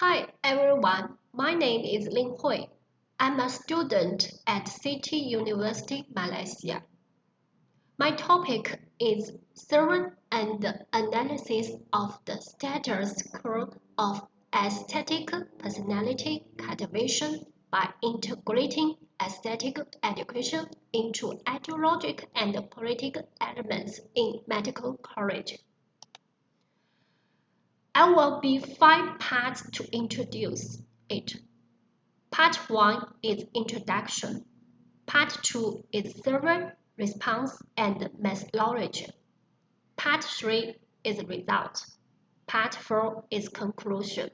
Hi everyone, my name is Lin Hui. I'm a student at City University, Malaysia. My topic is Survey and Analysis of the Status Quo of Aesthetic Personality Cultivation by integrating aesthetic education into ideological and political elements in medical college. I will be 5 parts to introduce it. Part 1 is introduction. Part 2 is survey, response, and methodology. Part 3 is result. Part 4 is conclusion.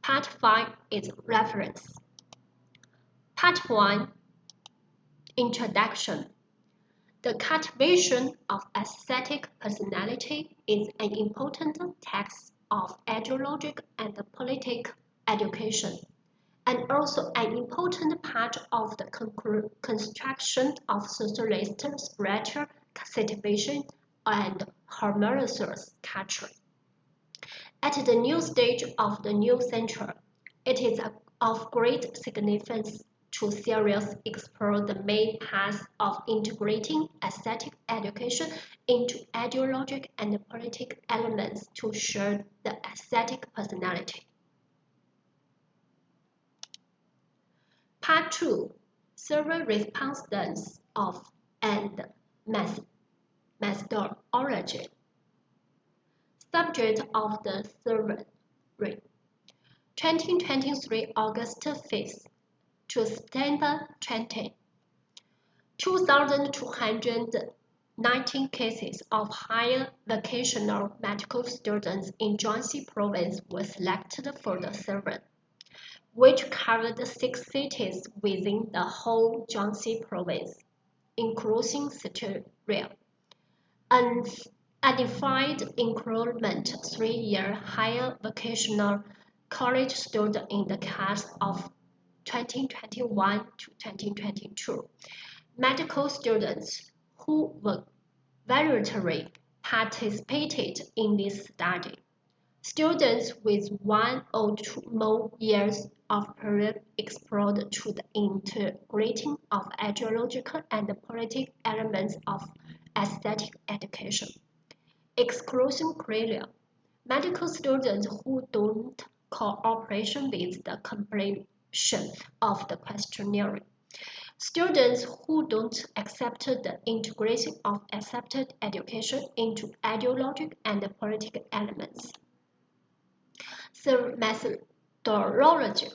Part 5 is reference. Part 1 Introduction. The cultivation of aesthetic personality is an important text of ideological and political education, and also an important part of the construction of socialist spiritual cultivation and harmonious culture. At the new stage of the new century, it is of great significance to seriously explore the main path of integrating aesthetic education into ideological and political elements to shape the aesthetic personality. Part 2 Survey Responses of and Methodology. Subject of the survey 2023 August 5th to September 20. 2,219 cases of higher vocational medical students in Jiangxi province were selected for the survey, which covered 6 cities within the whole Jiangxi province, including Sichuan. Undefined enrollment 3-year higher vocational college student in the class of 2021 to 2022. Medical students who voluntarily participated in this study. Students with 1 or 2 more years of period explored to the integrating of ideological and political elements of aesthetic education. Exclusion criteria. Medical students who don't cooperate with the completion of the questionnaire. Students who don't accept the integration of accepted education into ideological and political elements. Methodology.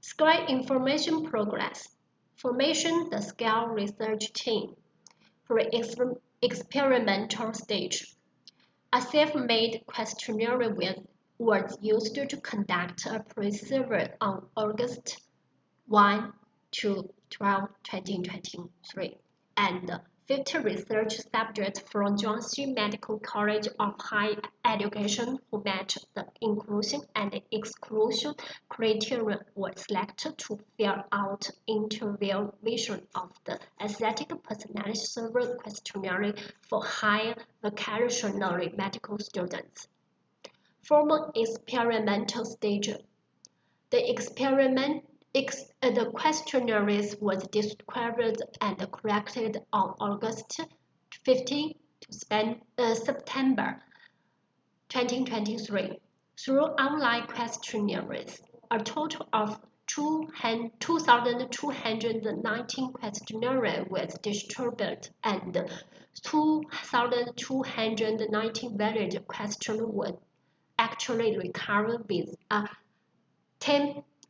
Scale information progress. Formation the scale research team. For experimental stage. A self-made questionnaire was used to conduct a pre-survey on August 1 to 12, 2023, and 50 research subjects from Jiangxi Medical College of Higher Education who met the inclusion and exclusion criteria were selected to fill out interview version of the aesthetic personality survey questionnaire for higher vocational medical students. Formal experimental stage. The questionnaires was described and corrected on August 15 to September 2023 through online questionnaires. A total of 2,219 questionnaires was distributed and 2,219 valid questions were actually recovered with a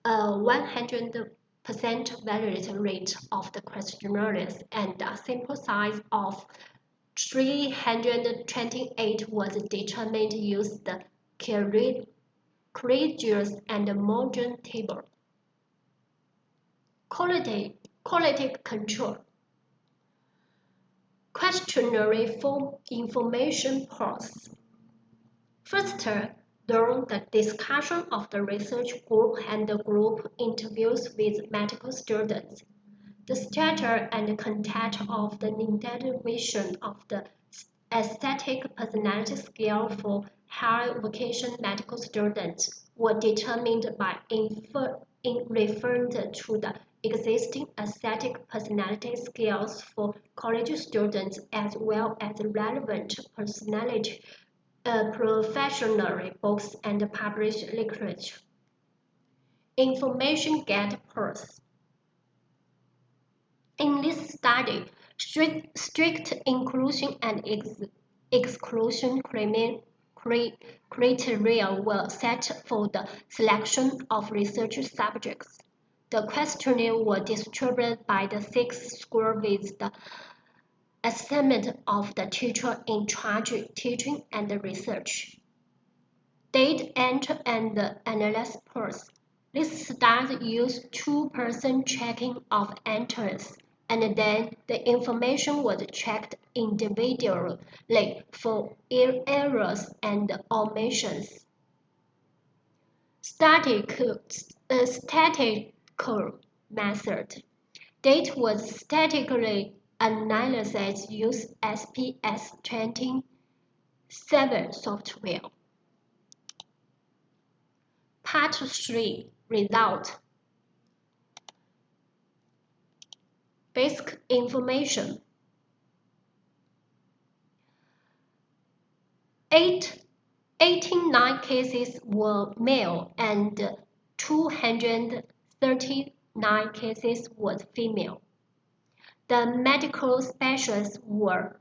100% validity rate of the questionnaires and a sample size of 328 was determined using the courageous and margin table. Quality control. Questionnaire form information process. First, during the discussion of the research group and the group interviews with medical students, the stature and content of the intended vision of the aesthetic personality scale for higher vocational medical students were determined by referring to the existing aesthetic personality scales for college students as well as relevant personality professional books and published literature. Information gate purse. In this study, strict inclusion and exclusion criteria were set for the selection of research subjects. The questionnaire was distributed by the 6 schools with the assignment of the teacher in charge of teaching and research. Data entry and analysis purse. This study used two-person checking of entries, and then the information was checked individually for errors and omissions. Statistical method. Data was statically analyzed using SPS27 software. Part 3. Result. Basic information. 89 cases were male and 239 cases were female. The medical specialists were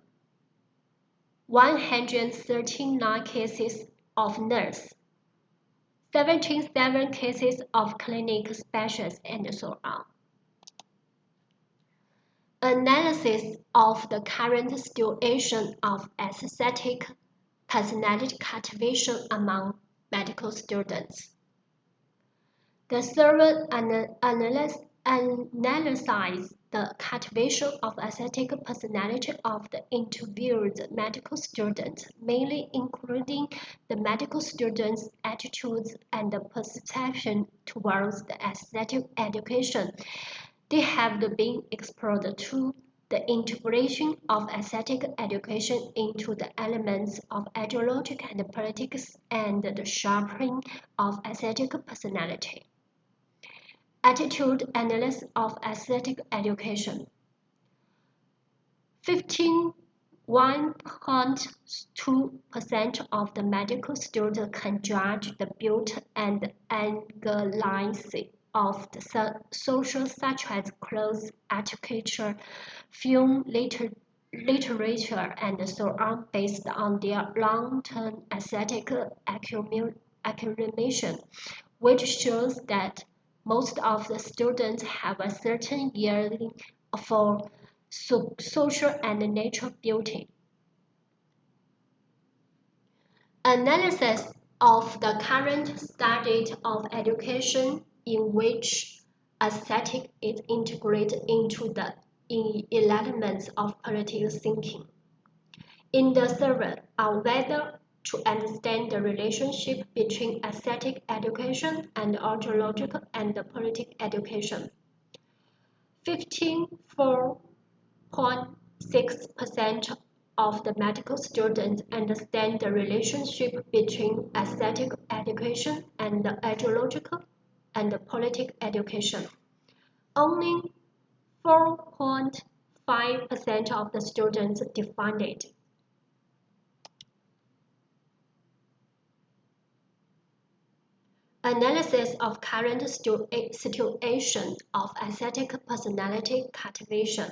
139 cases of nurse, 77 cases of clinic specialists, and so on. Analysis of the current situation of aesthetic personality cultivation among medical students. The survey analyzed the cultivation of aesthetic personality of the interviewed medical students, mainly including the medical students' attitudes and perception towards the aesthetic education. They have been explored through the integration of aesthetic education into the elements of ideological and politics and the sharpening of aesthetic personality. Attitude analysis of aesthetic education. 51.2% of the medical students can judge the beauty and anglicy of the social such as clothes, architecture, film, literature, and so on based on their long-term aesthetic accumulation, which shows that most of the students have a certain yearning for social and natural beauty. Analysis of the current state of education in which aesthetic is integrated into the elements of political thinking. In the survey on whether to understand the relationship between aesthetic education and ideological and political education. 54.6% of the medical students understand the relationship between aesthetic education and ideological and political education. Only 4.5% of the students defined it. Analysis of current situation of aesthetic personality cultivation.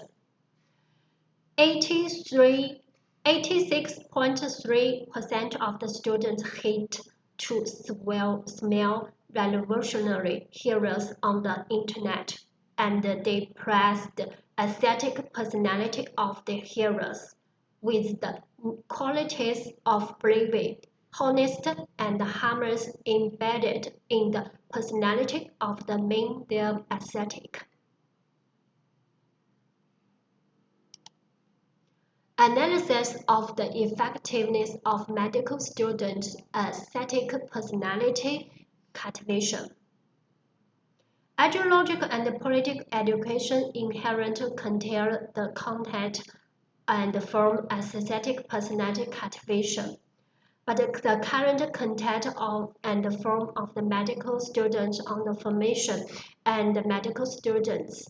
86.3% of the students hate to smell revolutionary heroes on the internet, and they praise the aesthetic personality of the heroes with the qualities of bravery, honest, and harmless embedded in the personality of the main their aesthetic. Analysis of the effectiveness of medical students' aesthetic personality cultivation. Ideological and political education inherently contain the content and from aesthetic personality cultivation. But the current content of and the form of the medical students on the formation and the medical students.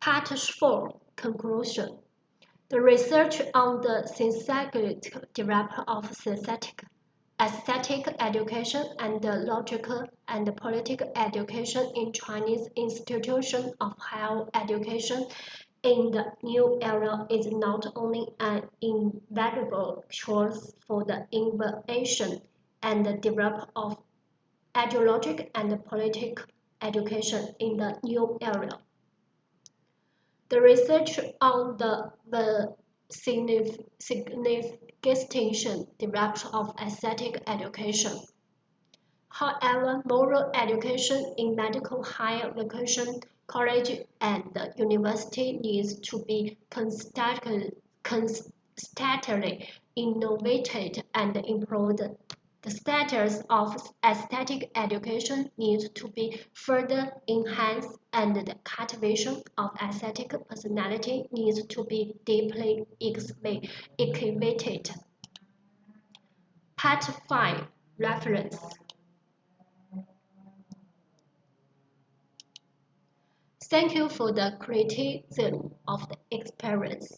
Part 4. Conclusion. The research on the synthetic development of aesthetic education and the logical and political education in Chinese institutions of higher education in the new era is not only an invaluable source for the innovation and the development of ideological and political education in the new era. The research on the signification development of aesthetic education. However, moral education in medical higher education, college, and university needs to be constantly innovated and improved. The status of aesthetic education needs to be further enhanced, and the cultivation of aesthetic personality needs to be deeply cultivated. Part 5. Reference. Thank you for the criticism of the experience.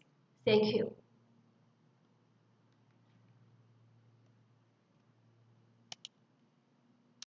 Thank you.